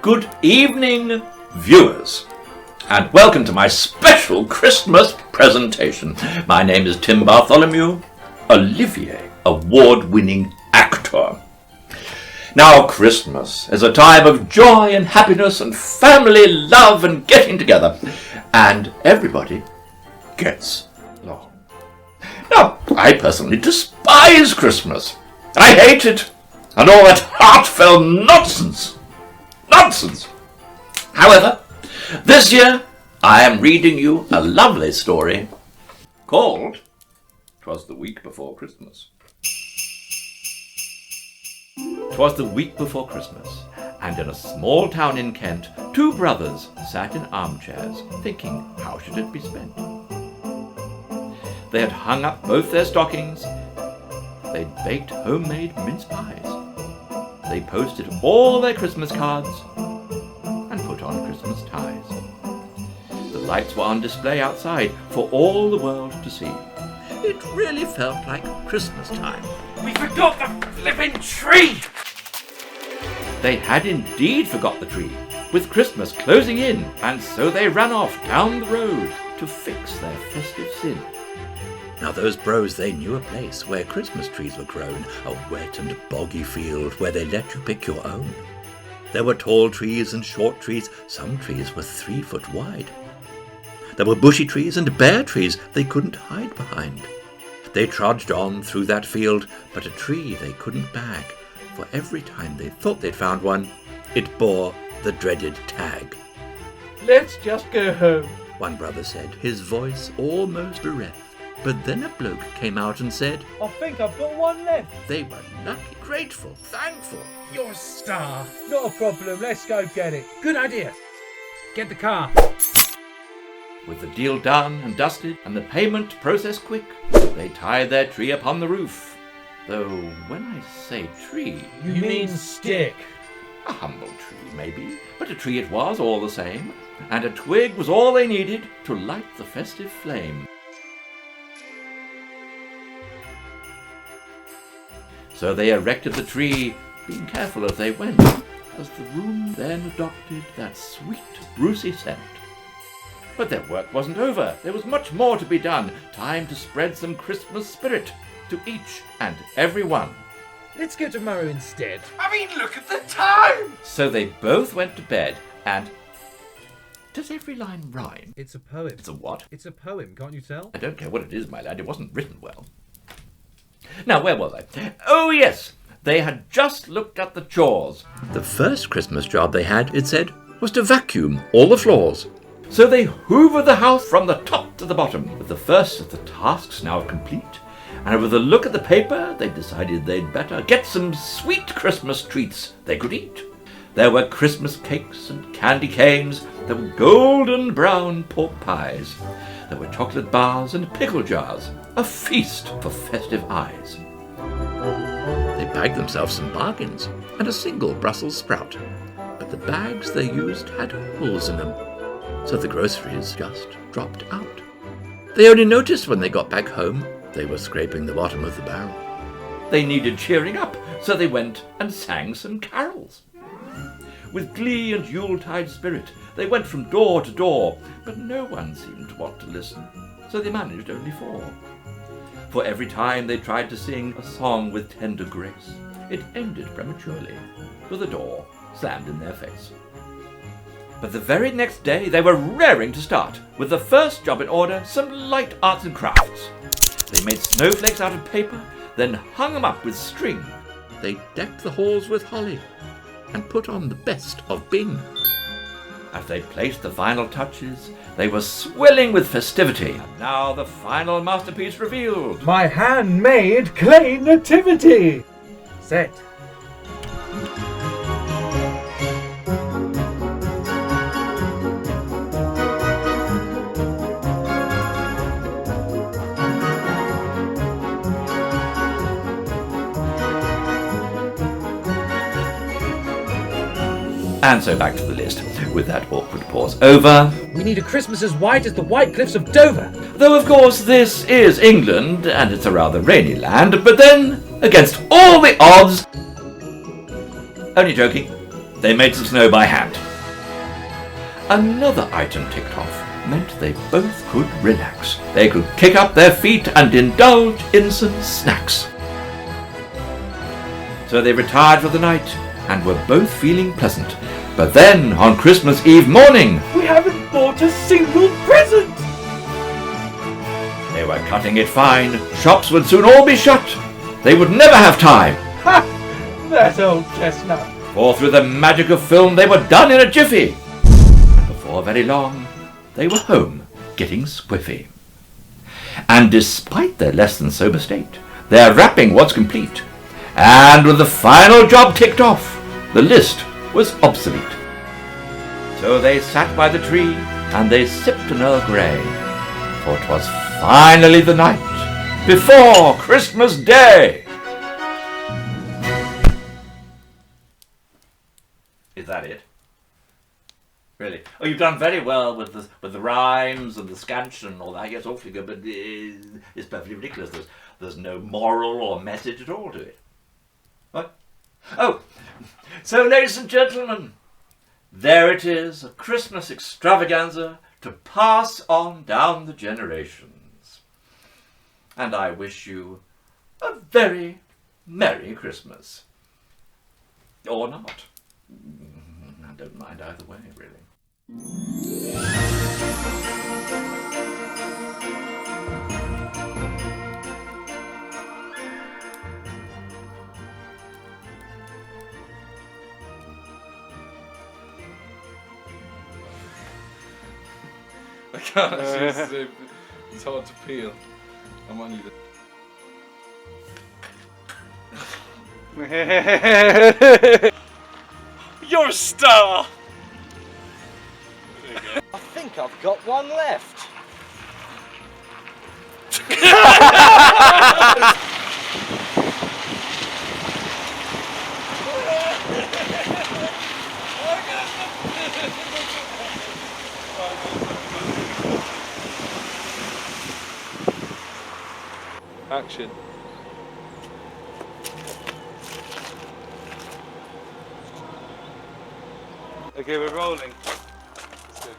Good evening, viewers, and welcome to my special Christmas presentation. My name is Tim Bartholomew, Olivier award-winning actor. Now, Christmas is a time of joy and happiness and family love and getting together, and everybody gets along. Now, I personally despise Christmas. I hate it, and all that heartfelt nonsense. However, this year I am reading you a lovely story called "'Twas the Week Before Christmas." 'Twas the week before Christmas, and in a small town in Kent, two brothers sat in armchairs, thinking how should it be spent. They had hung up both their stockings. They'd baked homemade mince pies. They posted all their Christmas cards and put on Christmas ties. The lights were on display outside for all the world to see. It really felt like Christmas time. We forgot the flipping tree! They had indeed forgot the tree, with Christmas closing in, and so they ran off down the road to fix their festive sin. Now those bros, they knew a place where Christmas trees were grown, a wet and boggy field where they let you pick your own. There were tall trees and short trees, some trees were 3 foot wide. There were bushy trees and bare trees they couldn't hide behind. They trudged on through that field, but a tree they couldn't bag, for every time they thought they'd found one, it bore the dreaded tag. Let's just go home, one brother said, his voice almost bereft. But then a bloke came out and said, I think I've got one left. They were lucky, grateful, thankful. You're a star. Not a problem, let's go get it. Good idea. Get the car. With the deal done and dusted, and the payment processed quick, they tied their tree upon the roof. Though when I say tree, You mean stick. a humble tree maybe, but a tree it was all the same, and a twig was all they needed to light the festive flame. So they erected the tree, being careful as they went, as the room then adopted that sweet, brucey scent. But their work wasn't over. There was much more to be done. Time to spread some Christmas spirit to each and every one. Let's go tomorrow instead. I mean, look at the time! So they both went to bed, and... Does every line rhyme? It's a poem. It's a what? It's a poem, can't you tell? I don't care what it is, my lad. It wasn't written well. Now, where was I? Oh, yes. They had just looked at the chores. The first Christmas job they had, it said, was to vacuum all the floors. So they hoovered the house from the top to the bottom, with the first of the tasks now complete. And with a look at the paper, they decided they'd better get some sweet Christmas treats they could eat. There were Christmas cakes and candy canes. There were golden brown pork pies. There were chocolate bars and pickle jars, a feast for festive eyes. They bagged themselves some bargains and a single Brussels sprout, but the bags they used had holes in them, so the groceries just dropped out. They only noticed when they got back home they were scraping the bottom of the barrel. They needed cheering up, so they went and sang some carols. With glee and Yuletide spirit, they went from door to door, but no one seemed to want to listen, so they managed only 4. For every time they tried to sing a song with tender grace, it ended prematurely, with a door slammed in their face. But the very next day they were raring to start, with the first job in order, some light arts and crafts. They made snowflakes out of paper, then hung them up with string. They decked the halls with holly, and put on the best of Bing. As they placed the final touches, they were swelling with festivity. And now the final masterpiece revealed. My handmade clay nativity. Set. And so back to the list. With that awkward pause over. We need a Christmas as white as the white cliffs of Dover. Though, of course, this is England, and it's a rather rainy land, but then, against all the odds... Only joking. They made some snow by hand. Another item ticked off meant they both could relax. They could kick up their feet and indulge in some snacks. So they retired for the night and were both feeling pleasant. But then, on Christmas Eve morning, We haven't bought a single present! they were cutting it fine. Shops would soon all be shut. They would never have time. Ha! That old chestnut. For through the magic of film, they were done in a jiffy. Before very long, they were home, getting squiffy. And despite their less than sober state, their wrapping was complete. And with the final job ticked off, the list was obsolete. So they sat by the tree, and they sipped an Earl Grey, for 'twas finally the night before Christmas Day. Is that it? Really? Oh, you've done very well with the rhymes and the scansion and all that. Yes, awfully good, but it's perfectly ridiculous. There's no moral or message at all to it. What? Oh, so ladies and gentlemen, there it is, a Christmas extravaganza to pass on down the generations. And I wish you a very Merry Christmas. Or not. I don't mind either way, really. I can't actually, it's hard to peel. I might need it. You're a star! I think I've got one left. Action. Okay, we're rolling. Steady.